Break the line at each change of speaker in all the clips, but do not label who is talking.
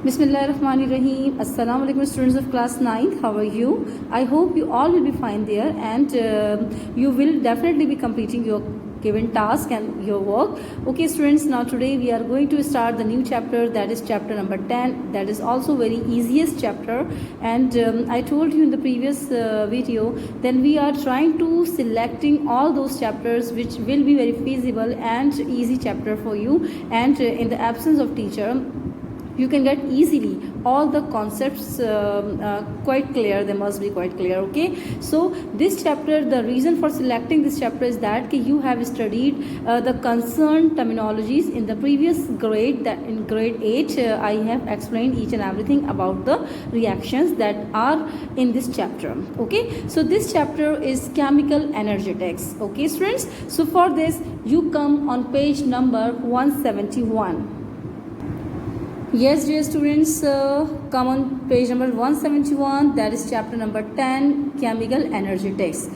Bismillahirrahmanirrahim. Assalamu alaikum students of class 9th. How are you? I hope you all will be fine there, and you will definitely be completing your given task and your work. Okay students, now today we are going to start the new chapter, that is chapter number 10. That is also very easiest chapter, and I told you in the previous video, then we are trying to selecting all those chapters which will be very feasible and easy chapter for you, and in the absence of teacher you can get easily all the concepts quite clear. They must be quite clear. Okay, so this chapter, the reason for selecting this chapter is that you have studied the concerned terminologies in the previous grade. That in grade 8 I have explained each and everything about the reactions that are in this chapter. Okay, so this chapter is chemical energetics. Okay students, so for this you come on page number 171. Yes dear students, come on page number 171, that is chapter number 10, chemical energetics.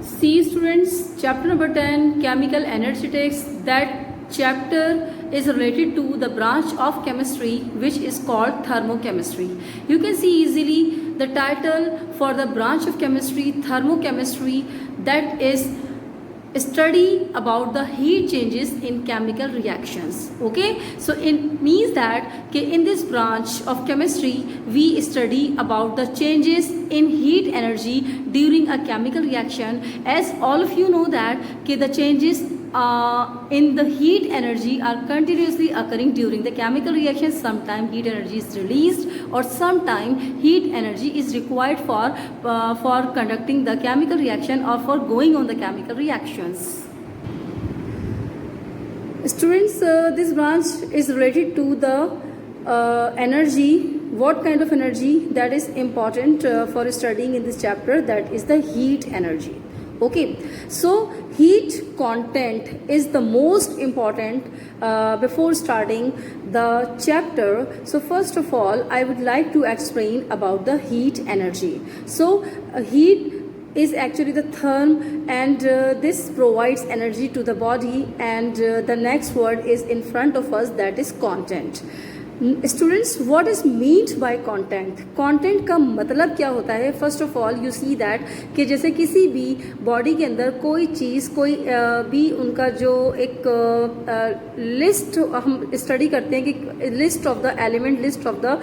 See students, chapter number 10, chemical energetics, that chapter is related to the branch of chemistry which is called thermochemistry. You can see easily the title for the branch of chemistry, thermochemistry, that is study about the heat changes in chemical reactions. Okay, so it means that in this branch of chemistry we study about the changes in heat energy during a chemical reaction. As all of you know that the changes in the heat energy are continuously occurring during the chemical reaction. Sometimes heat energy is released, or sometimes heat energy is required for conducting the chemical reaction or for going on the chemical reactions. Students, this branch is related to the energy. What kind of energy that is important for studying in this chapter? That is the heat energy. Okay, so heat content is the most important before starting the chapter. So first of all, I would like to explain about the heat energy. So heat is actually the term, and this provides energy to the body, and the next word is in front of us, that is content. Students, what is meant by content? Content का मतलब क्या होता है? First of all you see that कि जैसे किसी भी body के अंदर कोई चीज़, कोई भी उनका जो एक लिस्ट हम स्टडी करते हैं कि list of the element, list of the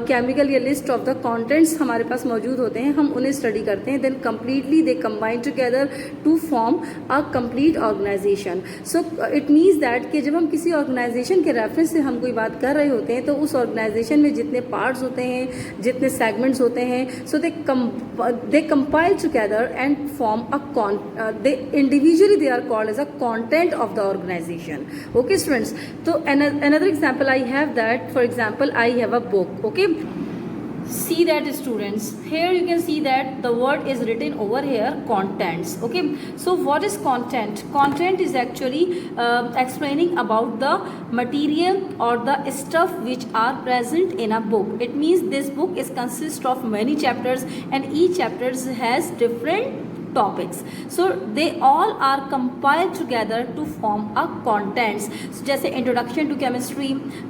chemical या लिस्ट ऑफ द कंटेंट्स हमारे पास मौजूद होते हैं, हम उन्हें स्टडी करते हैं. Then completely they combine together to form a complete organisation. So it means that कि जब हम किसी ऑर्गेनाइजेशन के रेफरेंस से हम कोई बात कर रहे होते हैं तो उस ऑर्गेनाइजेशन में जितने पार्ट्स होते हैं, जितने सेगमेंट्स होते हैं, so they compile together and form a they individually they are called as a content of the organization. Okay students, तो another example I have that, for example, I have a book. Okay, see that students, here you can see that the word is written over here, contents. Okay, so what is content? Content is actually explaining about the material or the stuff which are present in a book. It means this book is consist of many chapters, and each chapters has different topics, so they all are compiled together to form a contents. So जैसे introduction to chemistry,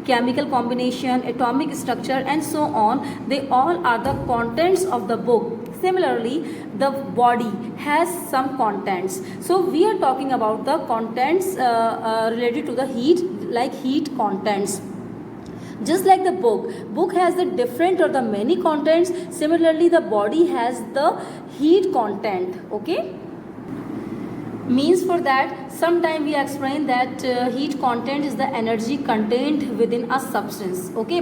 chemical combination, atomic structure and so on, they all are the contents of the book. Similarly, the body has some contents. So we are talking about the contents related to the heat, like heat contents. Just like the book has the different or the many contents, similarly the body has the heat content. Okay, means for that sometime we explain that heat content is the energy contained within a substance. Okay,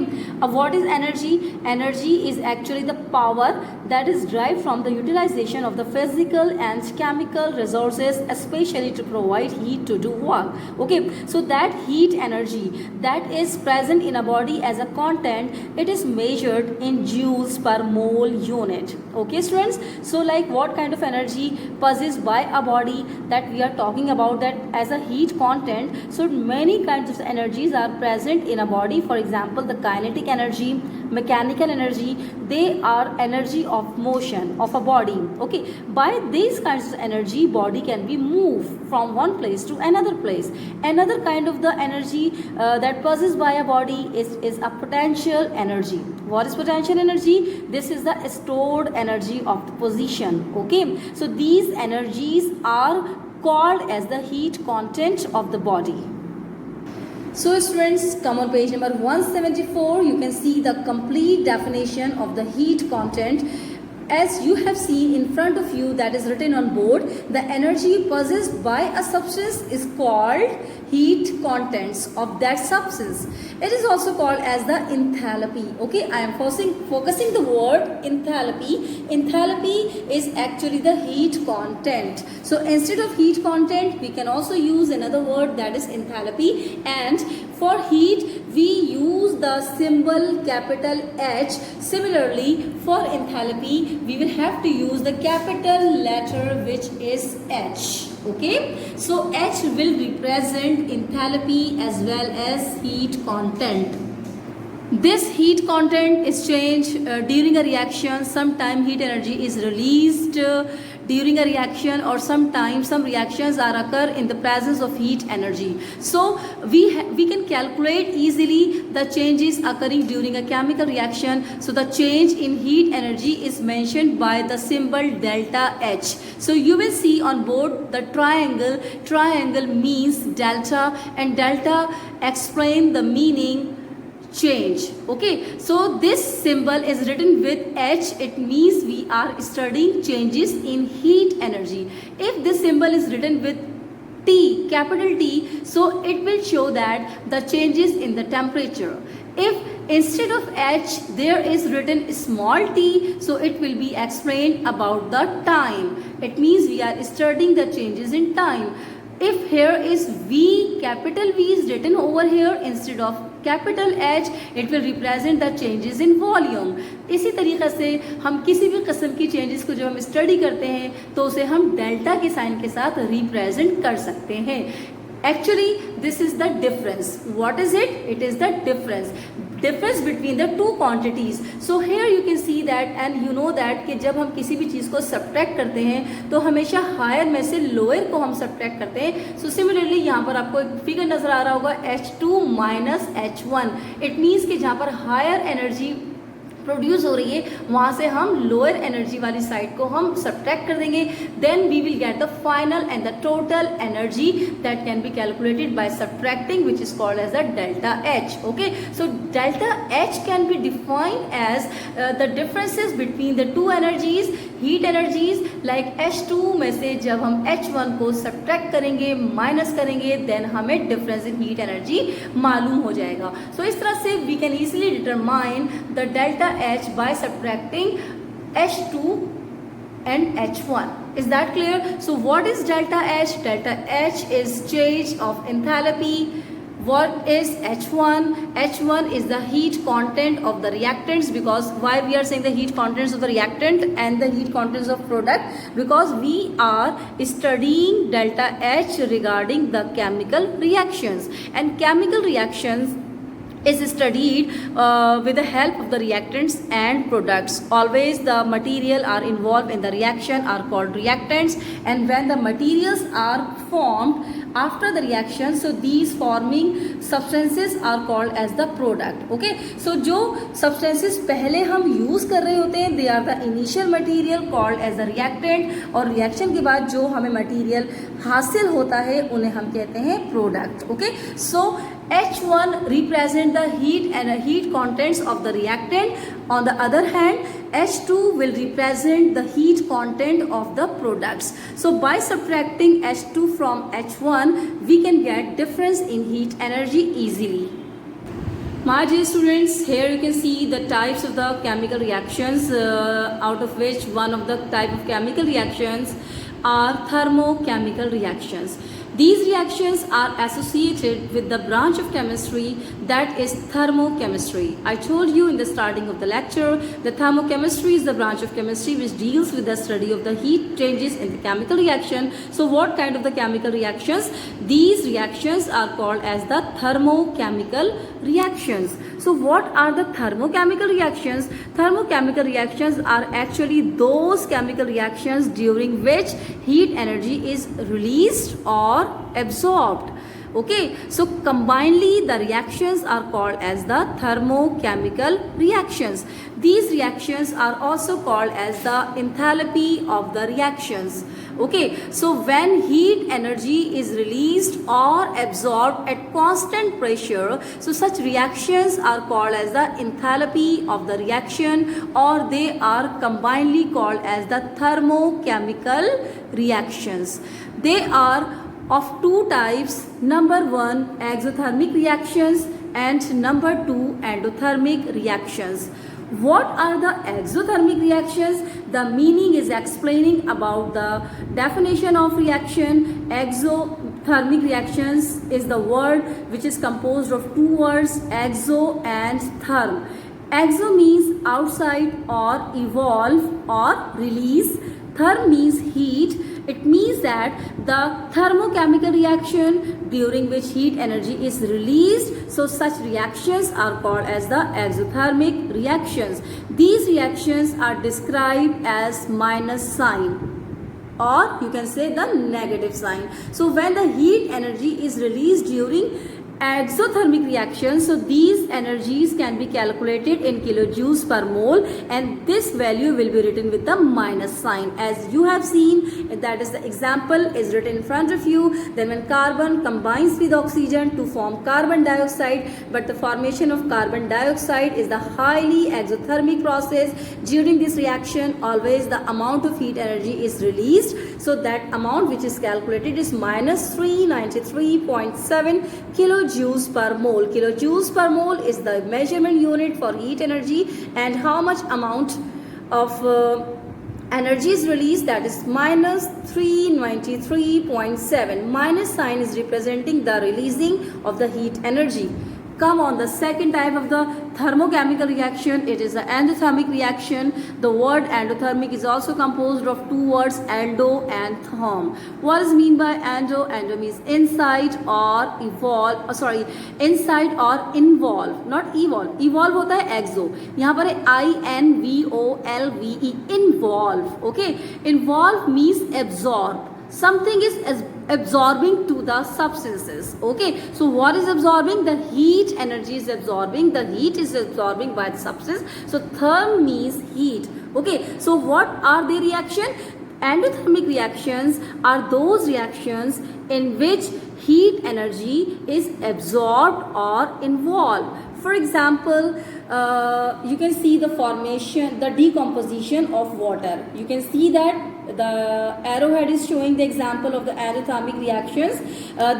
what is energy? Energy is actually the power that is derived from the utilization of the physical and chemical resources, especially to provide heat to do work. Okay, so that heat energy that is present in a body as a content, it is measured in joules per mole unit. Okay students, so like what kind of energy possessed by a body that we are talking about, that as a heat content. So many kinds of energies are present in a body. For example, the kinetic energy, mechanical energy, they are energy of motion of a body. Okay, by these kinds of energy, body can be moved from one place to another place. Another kind of the energy that passes by a body is a potential energy. What is potential energy? This is the stored energy of the position. Okay, so these energies are called as the heat content of the body. So students, come on page number 174. You can see the complete definition of the heat content. As you have seen in front of you, that is written on board, the energy possessed by a substance is called heat contents of that substance. It is also called as the enthalpy. Okay, I am focusing the word enthalpy. Enthalpy is actually the heat content. So instead of heat content, we can also use another word, that is enthalpy. And for heat, we use the symbol capital H. Similarly, for enthalpy, we will have to use the capital letter, which is H. Okay, so H will represent enthalpy as well as heat content. This heat content is changed during a reaction. Sometimes heat energy is released during a reaction, or sometimes some reactions are occur in the presence of heat energy. So we can calculate easily the changes occurring during a chemical reaction. So the change in heat energy is mentioned by the symbol delta H. So you will see on board the triangle. Triangle means delta, and delta explain the meaning change. Okay, so this symbol is written with H. It means we are studying changes in heat energy. If this symbol is written with T, capital T, so it will show that the changes in the temperature. If instead of H there is written small t, so it will be explained about the time. It means we are studying the changes in time. If here is V, capital V is written over here instead of capital H, it will represent the changes in volume. इसी तरीके से हम किसी भी किस्म की changes को जब हम स्टडी करते हैं तो उसे हम डेल्टा के साइन के साथ रिप्रेजेंट कर सकते हैं. Actually, this is the difference. What is it? It is the difference between the two quantities. So here you can see that, and you know that कि जब हम किसी भी चीज़ को सब्ट्रैक्ट करते हैं तो हमेशा हायर में से लोअर को हम सब्ट्रैक्ट करते हैं. सो सिमिलरली यहाँ पर आपको एक फिगर नजर आ रहा होगा H2 minus H1. It means कि जहाँ पर हायर एनर्जी प्रोड्यूस हो रही है वहाँ से हम लोअर एनर्जी वाली साइड को हम सब्ट्रैक्ट कर देंगे. Then we will get the final and the total energy that can be calculated by subtracting, which is called as the delta H. Okay, so delta H can be defined as the differences between the two energies, heat energies. Like H2 में से जब हम H1 को subtract करेंगे, minus करेंगे, then हमें difference in heat energy मालूम हो जाएगा. सो इस तरह से we can easily determine the delta H by subtracting H2 and H1. Is that clear? So what is delta H? Delta H is change of enthalpy. What is H1? H1 is the heat content of the reactants. Because why we are saying the heat contents of the reactant and the heat contents of product? Because we are studying delta H regarding the chemical reactions, and chemical reactions is studied with the help of the reactants and products. Always the material are involved in the reaction are called reactants, and when the materials are formed after the reaction, so these forming substances are called as the product. Okay, so जो substances पहले हम use कर रहे होते हैं, they are the initial material called as the reactant, और reaction के बाद जो हमें material हासिल होता है उन्हें हम कहते हैं product. Okay, so H1 represent the heat and heat contents of the reactant. On the other hand, H2 will represent the heat content of the products. So by subtracting H2 from H1, we can get difference in heat energy easily. My dear students, here you can see the types of the chemical reactions, out of which one of the type of chemical reactions are thermochemical reactions. These reactions are associated with the branch of chemistry that is thermochemistry. I told you in the starting of the lecture that thermochemistry is the branch of chemistry which deals with the study of the heat changes in the chemical reaction. So what kind of the chemical reactions? These reactions are called as the thermochemical reactions. So what are the thermochemical reactions? Thermochemical reactions are actually those chemical reactions during which heat energy is released or absorbed. Okay, so combinedly the reactions are called as the thermochemical reactions. These reactions are also called as the enthalpy of the reactions. Okay, so when heat energy is released or absorbed at constant pressure, so such reactions are called as the enthalpy of the reaction, or they are combinedly called as the thermochemical reactions. They are of two types. Number one, exothermic reactions, and number two, endothermic reactions. What are the exothermic reactions? The meaning is explaining about the definition of reaction. Exothermic reactions is the word which is composed of two words, exo and therm. Exo means outside or evolve or release. Therm means heat. It means that the thermochemical reaction during which heat energy is released, so such reactions are called as the exothermic reactions. These reactions are described as minus sign, or you can say the negative sign. So when the heat energy is released during exothermic reaction, so these energies can be calculated in kilojoules per mole, and this value will be written with the minus sign, as you have seen. That is the example is written in front of you. Then when carbon combines with oxygen to form carbon dioxide, but the formation of carbon dioxide is the highly exothermic process. During this reaction, always the amount of heat energy is released, so that amount which is calculated is minus 393.7 kilojoules per mole. Kilojoules per mole is the measurement unit for heat energy, and how much amount of energy is released, that is minus 393.7. Minus sign is representing the releasing of the heat energy. Come on, the second type of the thermochemical reaction, it is the endothermic reaction. The word endothermic is also composed of two words, endo and therm. What is mean by endo? Endo means inside or evolve, inside or involve, not evolve. Evolve होता है exo. यहाँ पर है INVOLVE, involve. Okay, involve means absorb. Something is absorbing to the substances. Okay, so what is absorbing? The heat energy is absorbing. The heat is absorbing by the substance. So therm means heat. Okay, so what are the reaction? Endothermic reactions are those reactions in which heat energy is absorbed or involved. For example, you can see the formation, the decomposition of water. You can see that the arrowhead is showing the example of the endothermic reactions.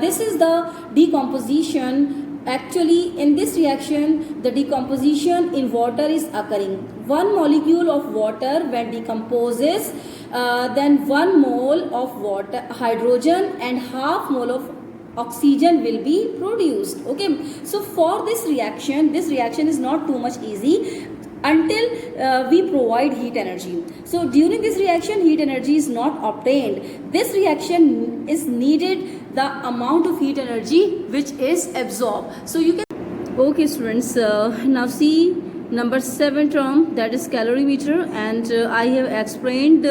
This is the decomposition. Actually, in this reaction, the decomposition in water is occurring. One molecule of water when decomposes, then 1 mole of water, hydrogen, and half mole of oxygen will be produced. Okay, so for this reaction is not too much easy until we provide heat energy. So during this reaction, heat energy is not obtained. This reaction is needed the amount of heat energy which is absorbed. So you can. Okay, students, now see number 7 term, that is calorimeter, and I have explained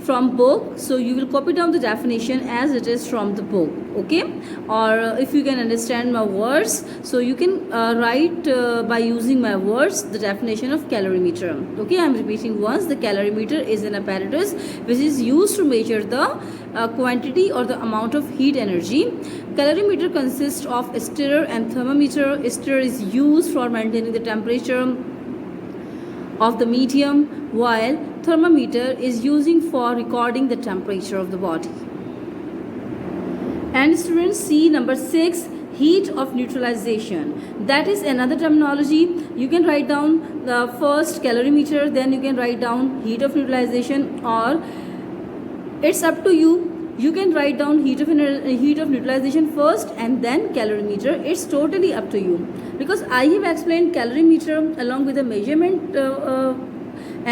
from book, so you will copy down the definition as it is from the book. Okay, or if you can understand my words, so you can write by using my words the definition of calorimeter. Okay, I am repeating once. The calorimeter is an apparatus which is used to measure the quantity or the amount of heat energy. Calorimeter consists of a stirrer and thermometer. A stirrer is used for maintaining the temperature of the medium, while thermometer is using for recording the temperature of the body. And students, see number 6, heat of neutralization. That is another terminology. You can write down the first calorimeter, then you can write down heat of neutralization, or it's up to you. You can write down heat of neutralization first and then calorimeter. It's totally up to you, because I have explained calorimeter along with the measurement,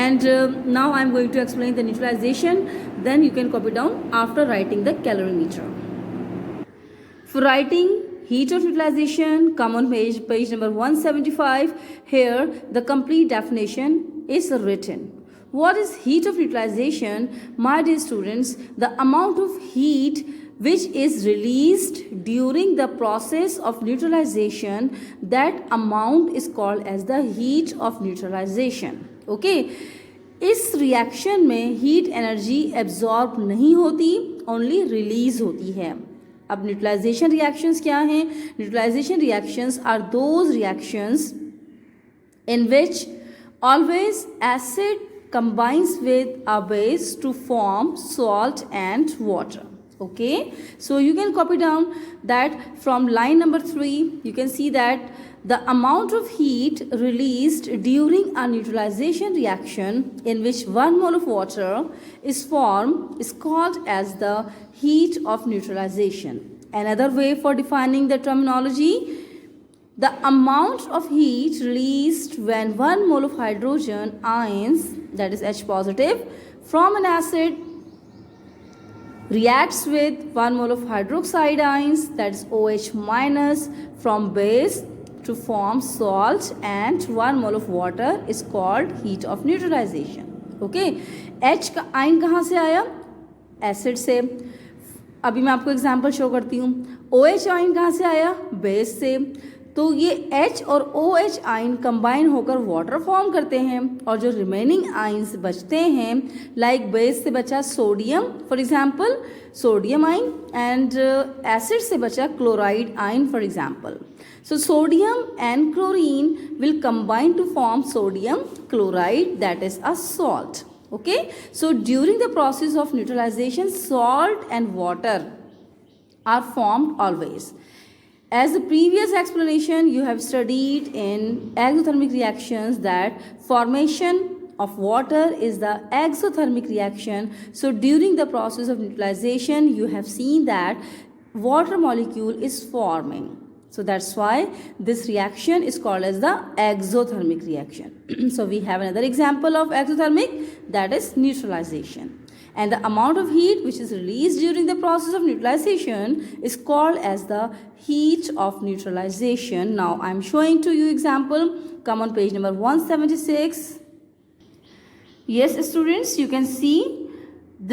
and now I'm going to explain the neutralization. Then you can copy down after writing the calorimeter. For writing heat of utilization, come on page number 175. Here the complete definition is written. What is heat of utilization? My dear students, the amount of heat which is released during the process of neutralization, that amount is called as the heat of neutralization. Okay, इस reaction में heat energy absorb नहीं होती, only release होती है. अब neutralisation reactions क्या हैं? Neutralisation reactions are those reactions in which always acid combines with a base to form salt and water. Okay, so you can copy down that from line number 3. You can see that the amount of heat released during a neutralization reaction in which 1 mole of water is formed is called as the heat of neutralization. Another way for defining the terminology: the amount of heat released when 1 mole of hydrogen ions, that is H positive, from an acid reacts with 1 mole of hydroxide ions, that is OH minus, from base to form salt, and 1 mole of water is called heat of neutralization. Okay, H का ion कहाँ से आया? Acid से. अभी मैं आपको example show करती हूँ. OH आयन कहाँ से आया? बेस से. तो ये H और OH आयन कंबाइन होकर वाटर फॉर्म करते हैं, और जो रिमेनिंग आयन्स बचते हैं, लाइक बेस से बचा sodium, for example sodium ion, and acid से बचा chloride ion, for example. So sodium and chlorine will combine to form sodium chloride, that is a salt. Okay, so during the process of neutralisation salt and water are formed always. As the previous explanation, you have studied in exothermic reactions that formation of water is the exothermic reaction. So during the process of neutralization, you have seen that water molecule is forming. So that's why this reaction is called as the exothermic reaction. So we have another example of exothermic, that is neutralization. And the amount of heat which is released during the process of neutralization is called as the heat of neutralization. Now I am showing to you example. Come on page number 176. Yes students, you can see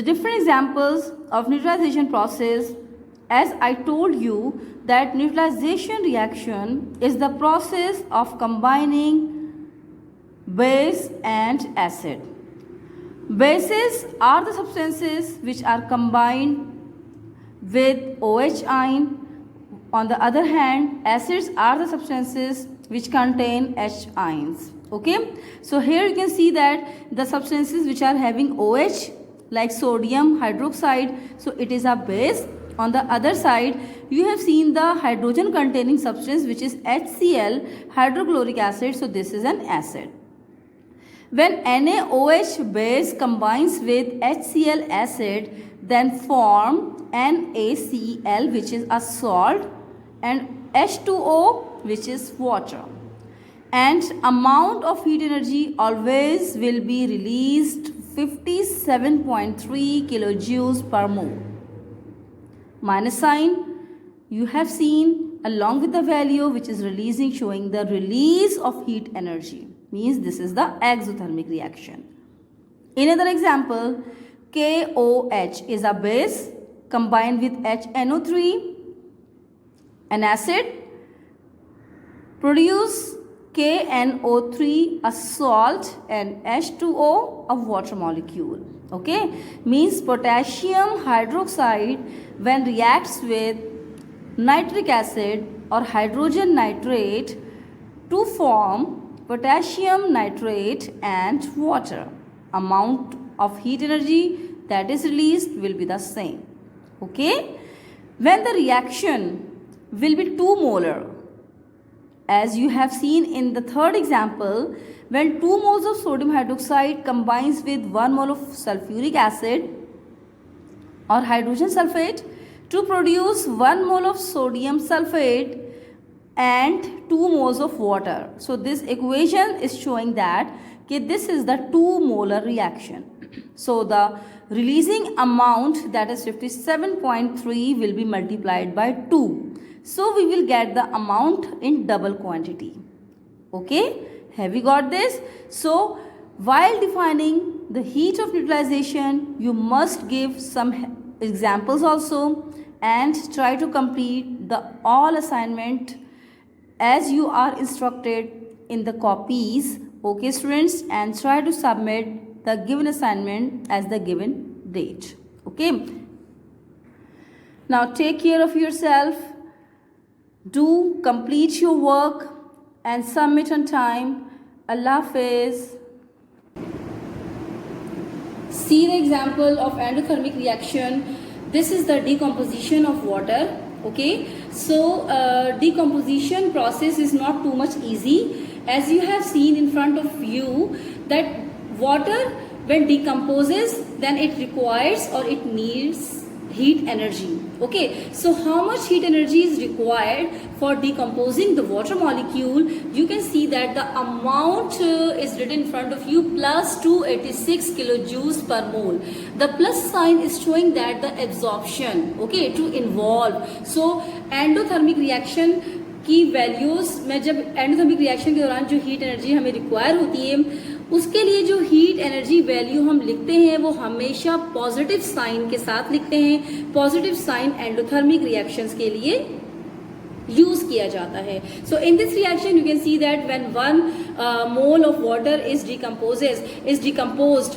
the different examples of neutralization process. As I told you that neutralization reaction is the process of combining base and acid. Bases are the substances which are combined with OH ion. On the other hand, acids are the substances which contain H ions. Okay, so here you can see that the substances which are having OH, like sodium hydroxide, so it is a base. On the other side, you have seen the hydrogen containing substance which is HCl, hydrochloric acid, so this is an acid. When NaOH base combines with HCl acid, then form NaCl, which is a salt, and H2O, which is water. And amount of heat energy always will be released 57.3 kilojoules per mole. Minus sign you have seen along with the value which is releasing, showing the release of heat energy. Means this is the exothermic reaction. In another example, KOH is a base combined with HNO3, an acid, produce KNO3, a salt, and H2O, a water molecule. Okay, means potassium hydroxide when reacts with nitric acid or hydrogen nitrate to form potassium nitrate and water, amount of heat energy that is released will be the same. Okay, when the reaction will be 2 molar, as you have seen in the third example, when 2 moles of sodium hydroxide combines with 1 mole of sulfuric acid, or hydrogen sulfate to produce 1 mole of sodium sulfate and 2 moles of water. So this equation is showing that this is the 2 molar reaction. So the releasing amount, that is 57.3, will be multiplied by 2. So we will get the amount in double quantity. Okay, have you got this? So while defining the heat of neutralization, you must give some examples also and try to complete the all assignment as you are instructed in the copies. Okay students, and try to submit the given assignment as the given date. Okay, now take care of yourself, do complete your work and submit on time. Allah Hafiz. See the example of endothermic reaction. This is the decomposition of water. Okay, so decomposition process is not too much easy. As you have seen in front of you that water when decomposes, then it requires or it needs heat energy. Okay, so how much heat energy is required for decomposing the water molecule? You can see that the amount is written in front of you, plus 286 kilojoules per mole. The plus sign is showing that the absorption, okay, to involve. So endothermic reaction की values में जब endothermic reaction के दौरान जो heat energy हमें require होती है, उसके लिए जो हीट एनर्जी वैल्यू हम लिखते हैं वो हमेशा पॉजिटिव साइन के साथ लिखते हैं. पॉजिटिव साइन एंडोथर्मिक रिएक्शंस के लिए यूज किया जाता है. So in this reaction you can see that when 1 mole of water is decomposed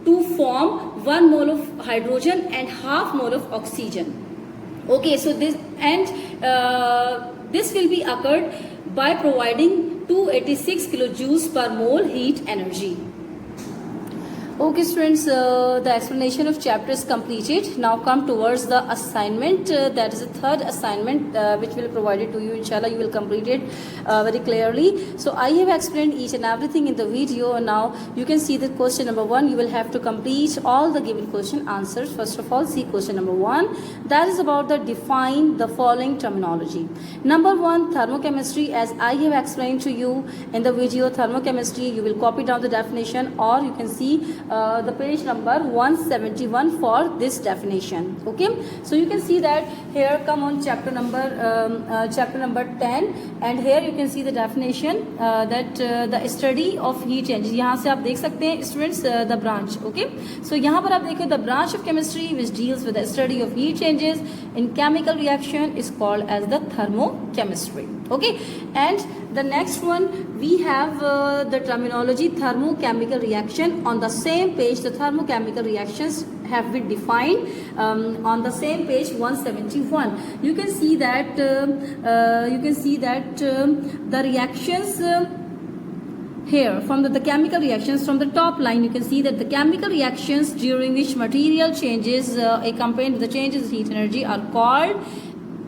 to form 1 mole of hydrogen and half mole of oxygen. Okay, so this will be occurred by providing 286 kilojoules per mole heat energy. Okay students, the explanation of chapter is completed. Now come towards the assignment. That is the third assignment which will be provided to you. Inshallah you will complete it very clearly. So I have explained each and everything in the video. Now you can see the question number 1. You will have to complete all the given question answers. First of all, see question number 1. That is about the define the following terminology. Number 1, thermochemistry. As I have explained to you in the video, thermochemistry, you will copy down the definition, or you can see the page number 171 for this definition. Okay, so you can see that here come on chapter number 10, and here you can see the definition that the study of heat changes. यहाँ से आप देख सकते हैं students the branch. Okay, so यहाँ पर आप देखें the branch of chemistry which deals with the study of heat changes in chemical reaction is called as the thermochemistry. Okay, and the next one we have the terminology thermochemical reaction. On the same page the thermochemical reactions have been defined on the same page 171. You can see that the reactions here from the chemical reactions, from the top line you can see that the chemical reactions during which material changes accompanied with the changes in heat energy are called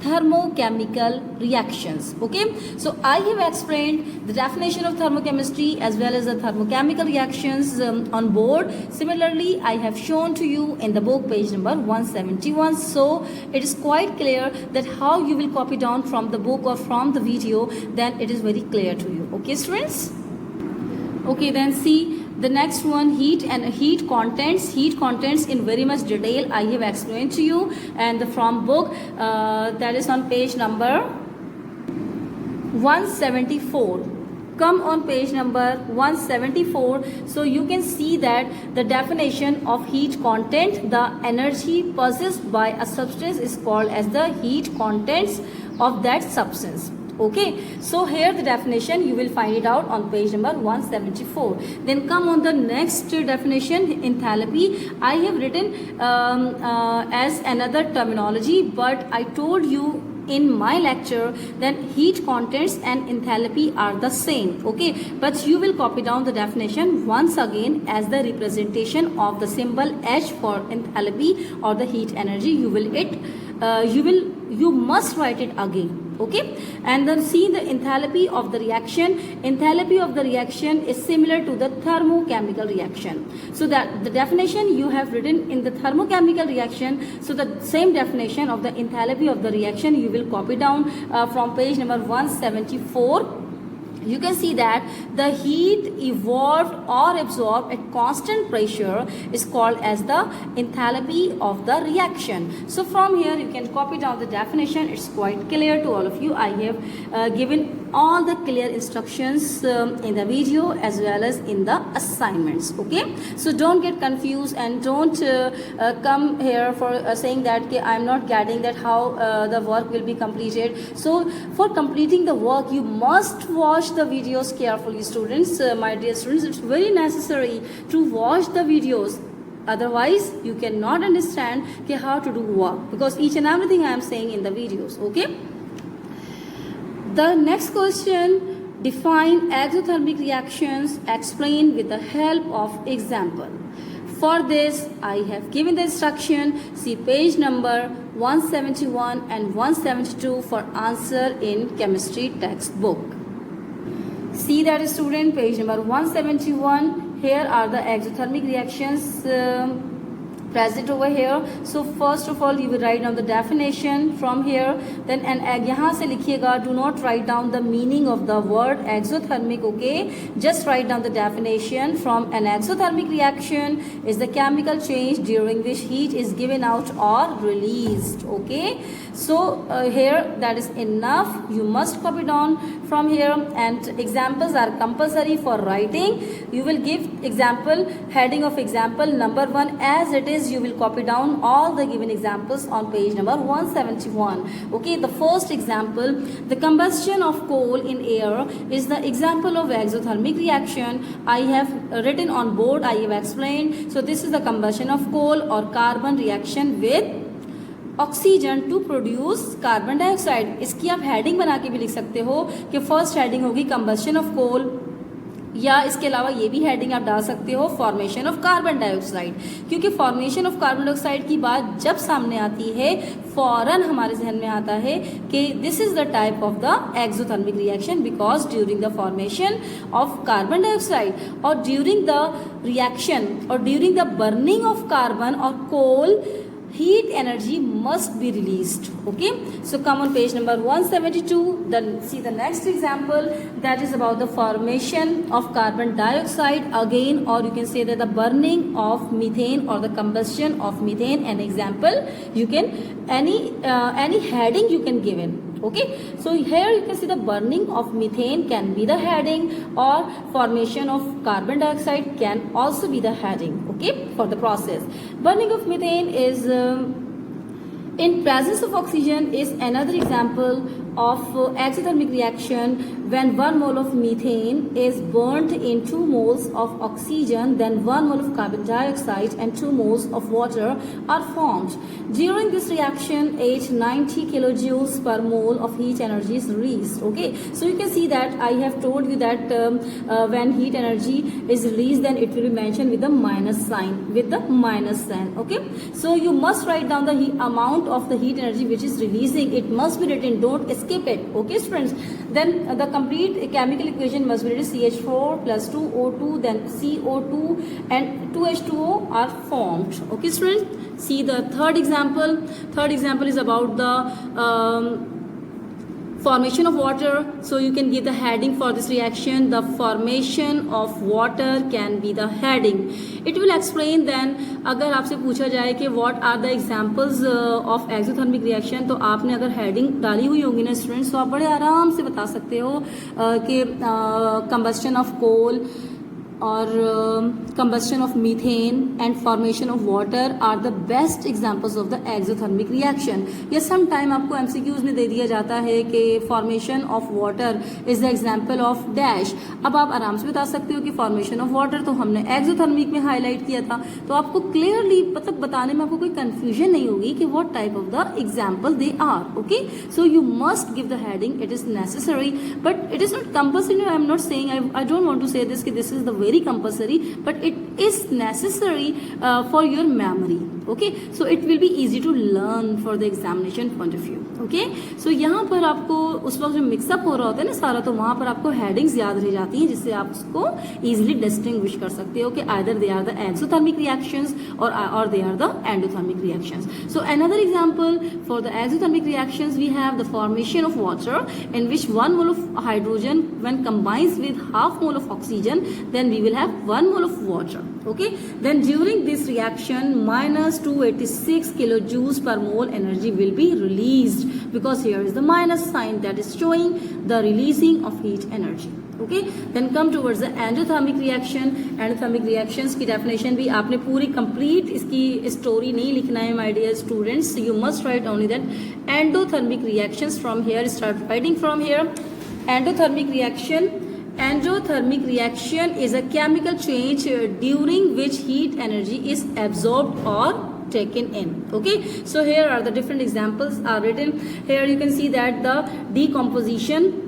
thermochemical reactions. Okay, so I have explained the definition of thermochemistry as well as the thermochemical reactions on board. Similarly, I have shown to you in the book page number 171. So it is quite clear that how you will copy down from the book or from the video, then it is very clear to you. Okay students, okay, then see the next one, heat and heat contents in very much detail I have explained to you, and from book that is on page number 174. Come on page number 174. So you can see that the definition of heat content, the energy possessed by a substance is called as the heat contents of that substance. Okay, so here the definition you will find it out on page number 174. Then come on the next definition, enthalpy. I have written as another terminology, but I told you in my lecture that heat contents and enthalpy are the same. Okay, but you will copy down the definition once again as the representation of the symbol H for enthalpy or the heat energy. You must write it again. okay. And then see the enthalpy of the reaction. Enthalpy of the reaction is similar to the thermochemical reaction. So that the definition you have written in the thermochemical reaction, so the same definition of the enthalpy of the reaction you will copy down from page number 174. You can see that the heat evolved or absorbed at constant pressure is called as the enthalpy of the reaction. So from here you can copy down the definition. It's quite clear to all of you. I have given all the clear instructions in the video as well as in the assignments, okay. So don't get confused and don't come here for saying that okay, I'm not getting that how the work will be completed. So for completing the work you must watch the videos carefully, students. My dear students, it's very necessary to watch the videos, otherwise you cannot understand how to do work, because each and everything I am saying in the videos, okay. The next question, define exothermic reactions, explain with the help of example. For this I have given the instruction. See page number 171 and 172 for answer in chemistry textbook. See that, student, page number 171. Here are the exothermic reactions present over here. So first of all you will write down the definition from here, then and यहाँ से लिखिएगा, do not write down the meaning of the word exothermic, okay. Just write down the definition. From an exothermic reaction is the chemical change during which heat is given out or released, okay. So here that is enough. You must copy down from here, and examples are compulsory for writing. You will give example, heading of example number 1 as it is. You will copy down all the given examples on page number 171, okay. The first example, the combustion of coal in air is the example of exothermic reaction. I have written on board, I have explained. So this is the combustion of coal or carbon reaction with oxygen to produce carbon dioxide. इसकी आप heading बना के भी लिख सकते हो कि first heading होगी कंबस्शन ऑफ कोल, या इसके अलावा ये भी हेडिंग आप डाल सकते हो फॉर्मेशन ऑफ कार्बन डाइऑक्साइड, क्योंकि फॉर्मेशन ऑफ कार्बन डाइऑक्साइड की बात जब सामने आती है फौरन हमारे जहन में आता है कि this is the type of the exothermic reaction, because during the formation of carbon dioxide और ड्यूरिंग द रिएक्शन और during the burning of carbon और कोल, heat energy must be released, okay. So come on page number 172. Then see the next example, that is about the formation of carbon dioxide again, or you can say that the burning of methane or the combustion of methane. An example you can any heading you can give in, okay. So here you can see the burning of methane can be the heading, or formation of carbon dioxide can also be the heading, okay, for the process. Burning of methane is in presence of oxygen is another example of exothermic reaction. When 1 mole of methane is burnt in 2 moles of oxygen, then 1 mole of carbon dioxide and 2 moles of water are formed. During this reaction, 890 kilojoules per mole of heat energy is released, okay. So you can see that I have told you that when heat energy is released, then it will be mentioned with the minus sign, okay. So you must write down the amount of the heat energy which is releasing. It must be written, don't skip it, okay students. Then the complete chemical equation must be written. CH4 plus 2O2, then CO2 and 2H2O are formed, okay students. See the third example is about the formation of water. So you can give the heading for this reaction. The formation of water can be the heading. It will explain. Then अगर आपसे पूछा जाए कि what are the examples of exothermic reaction, तो आपने अगर heading डाली हुई होंगी ना स्टूडेंट्स, तो आप बड़े आराम से बता सकते हो कि combustion of coal और combustion of methane and formation of water are the best examples of the exothermic reaction. या sometime आपको MCQs में दे दिया जाता है कि formation of water is the example of dash. अब आप आराम से बता सकते हो कि formation of water तो हमने exothermic में highlight किया था, तो आपको clearly मतलब बताने में आपको कोई confusion नहीं होगी कि what type of the example they are, okay. So you must give the heading, it is necessary, but it is not compulsory. I am not saying, I don't want to say this कि this is the way very compulsory, but it is necessary for your memory. Okay, so it will be easy to learn for the examination point of view. Okay, so यहाँ पर आपको उस वक्त जो mix up हो रहा होता है ना सारा, तो वहाँ पर आपको हेडिंग्स याद रह जाती हैं, जिससे आप उसको इजीली डिस्टिंग्विश कर सकते हो कि either they are the exothermic reactions और they are the endothermic reactions. So another example for the exothermic reactions we have the formation of water in which 1 mole of hydrogen when combines with half mole of oxygen, then we will have 1 mole of water. Okay, then during this reaction minus 286 kilojoules per mole energy will be released, because here is the minus sign that is showing the releasing of heat energy. Okay, then come towards the endothermic reaction. Endothermic reactions की definition भी आपने पूरी complete इसकी story नहीं लिखना है my dear students. You must write only that endothermic reactions from here. Start writing from here. Endothermic reaction. Endothermic reaction is a chemical change during which heat energy is absorbed or taken in. Okay, so here are the different examples are written. Here you can see that the decomposition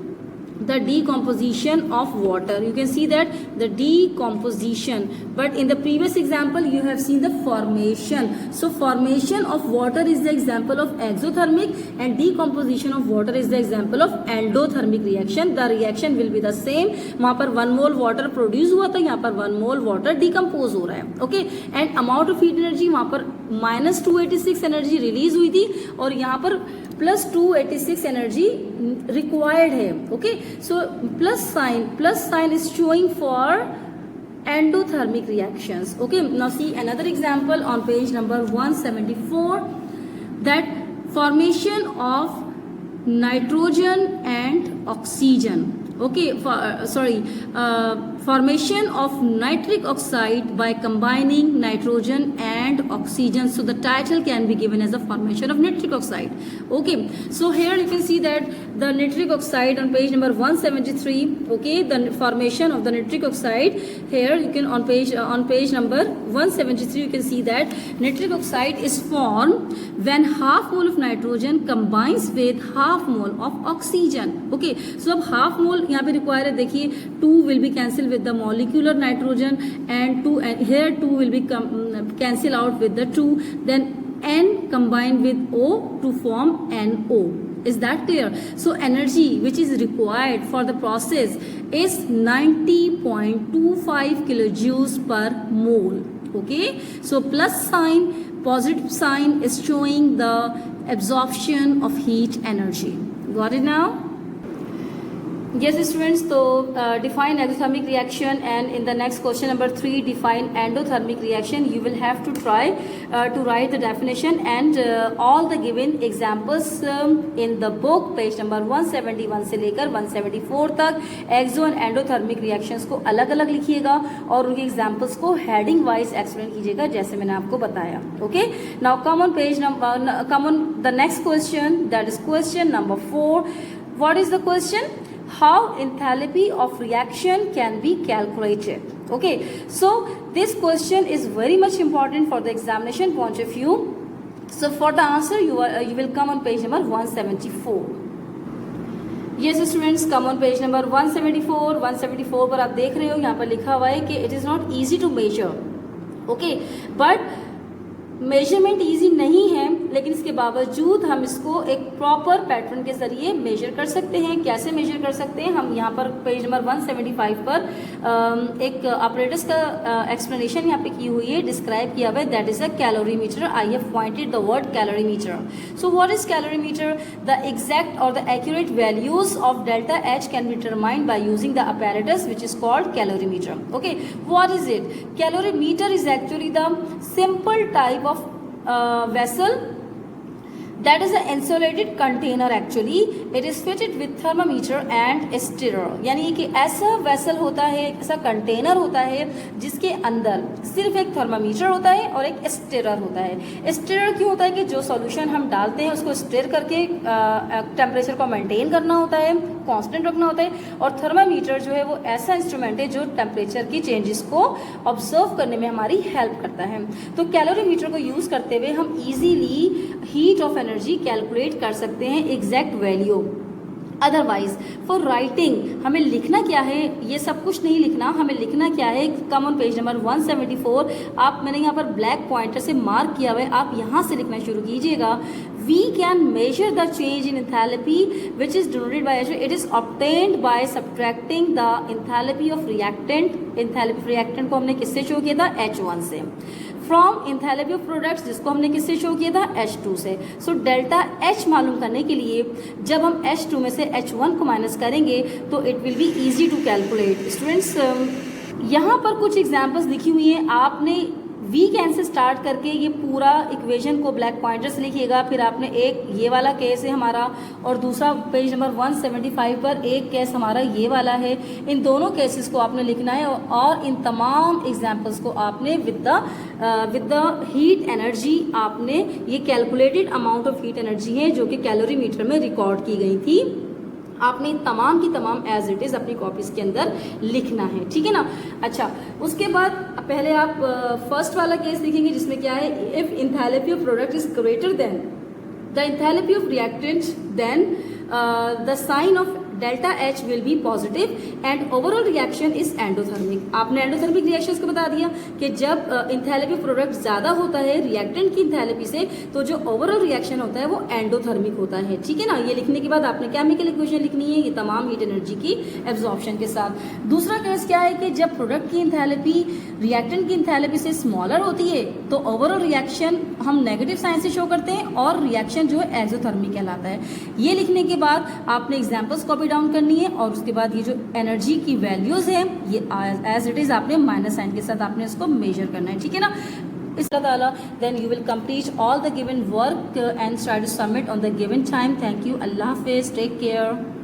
of water, you can see that the decomposition, but in the previous example you have seen the formation. So formation of water is the example of exothermic and decomposition of water is the example of endothermic reaction. The reaction will be the same. वहाँ पर 1 mole water produce हुआ था, यहाँ पर 1 mole water decompose हो रहा है. Okay, and amount of heat energy वहाँ पर minus 286 energy release हुई थी और यहाँ पर plus 286 energy required है. Okay, so plus sign is showing for endothermic reactions. Okay, now see another example on page number 174, that formation of nitrogen and oxygen. Okay, formation of nitric oxide by combining nitrogen and oxygen. So the title can be given as the formation of nitric oxide. Okay, so here you can see that the nitric oxide on page number 173. Okay, the formation of the nitric oxide. Here you can on page number 173 you can see that nitric oxide is formed when half mole of nitrogen combines with half mole of oxygen. Okay, so अब half mole यहाँ पे require है, देखिए 2 will be cancelled with the molecular nitrogen and 2, and here 2 will be cancel out with the 2, then N combined with O to form NO. Is that clear? So energy which is required for the process is 90.25 kilojoules per mole. Okay, so plus sign, positive sign is showing the absorption of heat energy. Got it now? Yes students, so define exothermic reaction, and in the next question number 3 define endothermic reaction. You will have to try to write the definition and all the given examples in the book page number 171 से लेकर 174 तक एक्सो and endothermic reactions को अलग अलग लिखिएगा और उनके examples को हेडिंग वाइज एक्सप्लेन कीजिएगा जैसे मैंने आपको बताया. Okay, now come on page number, come on the next question, that is question number 4. What is the question? How enthalpy of reaction can be calculated. Okay, so this question is very much important for the examination point of view. So for the answer you will come on page number 174. Yes students, come on page number 174. 174 पर आप देख रहे हो यहाँ पर लिखा हुआ है कि it is not easy to measure. Okay, but measurement easy नहीं है, लेकिन इसके बावजूद हम इसको एक प्रॉपर पैटर्न के जरिए मेजर कर सकते हैं. कैसे मेजर कर सकते हैं? हम यहाँ पर पेज नंबर 175 पर एक ऑपरेटर्स का एक्सप्लेनेशन यहाँ पे की हुई है, डिस्क्राइब किया हुआ है, that is a calorimeter. I have pointed the word calorimeter. So what is calorimeter? The exact और the accurate values of delta H can be determined by using the apparatus which is called calorimeter. Okay, what is it? Calorimeter is actually the simple type of vessel that is an insulated container. Actually it is fitted with thermometer and stirrer. यानी कि ऐसा vessel होता है, ऐसा container होता है जिसके अंदर सिर्फ एक थर्मामीटर होता है और एक स्टिरर होता है. स्टिरर क्यों होता है? कि जो सॉल्यूशन हम डालते हैं उसको स्टिर करके टेम्परेचर को मेंटेन करना होता है, कांस्टेंट रखना होता है. और थर्मामीटर जो है वो ऐसा इंस्ट्रूमेंट है जो टेम्परेचर की चेंजेस को ऑब्जर्व करने में हमारी हेल्प करता है. तो कैलोरीमीटर को यूज़ करते हुए हम easily heat of energy calculate कर सकते हैं, exact value. Otherwise for writing हमें लिखना क्या है, ये सब कुछ नहीं लिखना, हमें लिखना क्या है, कम ऑन पेज नंबर 174, आप मैंने यहाँ पर ब्लैक पॉइंटर से मार्क किया हुआ है, आप यहाँ से लिखना शुरू कीजिएगा। We can measure the change in enthalpy which is denoted by H. It is obtained by subtracting the enthalpy of reactant. Enthalpy of reactant को हमने किससे शो किया था, H1 से। फ्रॉम enthalpy of products जिसको हमने किससे शो किया था, H2 से। सो डेल्टा H मालूम करने के लिए जब हम H2 में से H1 को माइनस करेंगे तो it will be easy to calculate. Students यहाँ पर कुछ एग्जाम्पल्स लिखी हुई हैं, आपने वी कैन से स्टार्ट करके ये पूरा इक्वेशन को ब्लैक पॉइंटर से लिखिएगा, फिर आपने एक ये वाला केस है हमारा और दूसरा पेज नंबर 175 पर एक केस हमारा ये वाला है। इन दोनों केसेस को आपने लिखना है और इन तमाम एग्जांपल्स को आपने विद द हीट एनर्जी आपने, ये calculated amount of heat energy है जो कि कैलोरीमीटर में रिकॉर्ड की गई थी, आपने तमाम की तमाम एज इट इज़ अपनी कॉपीज के अंदर लिखना है, ठीक है ना। अच्छा, उसके बाद पहले आप फर्स्ट वाला केस लिखेंगे जिसमें क्या है, if enthalpy of product is greater than the enthalpy of reactant then the sign of delta H will be positive and overall reaction is endothermic. आपने एंडोथर्मिक रिएक्शंस को बता दिया कि जब इंथैल्पी प्रोडक्ट ज़्यादा होता है रिएक्टेंट की इंथैल्पी से तो जो ओवरऑल रिएक्शन होता है वो एंडोथर्मिक होता है, ठीक है ना। ये लिखने के बाद आपने केमिकल इक्वेशन लिखनी है ये तमाम हीट एनर्जी की एब्जॉर्प्शन के साथ। दूसरा केस क्या है कि जब प्रोडक्ट की इंथैल्पी रिएक्टेंट की इंथैल्पी से स्मॉलर होती है तो ओवरऑल रिएक्शन हम नेगेटिव साइन से शो करते हैं और रिएक्शन जो है एक्सोथर्मिक कहलाता है। ये लिखने के बाद आपने एग्जाम्पल्स कॉपी डाउन करनी है और उसके बाद ये जो एनर्जी की वैल्यूज है ये एज इट इज आपने माइनस साइन के साथ आपने इसको मेजर करना है, ठीक है ना। Then you will complete all the given work and try to submit on the given time. Thank you. Allah Hafiz. Take care.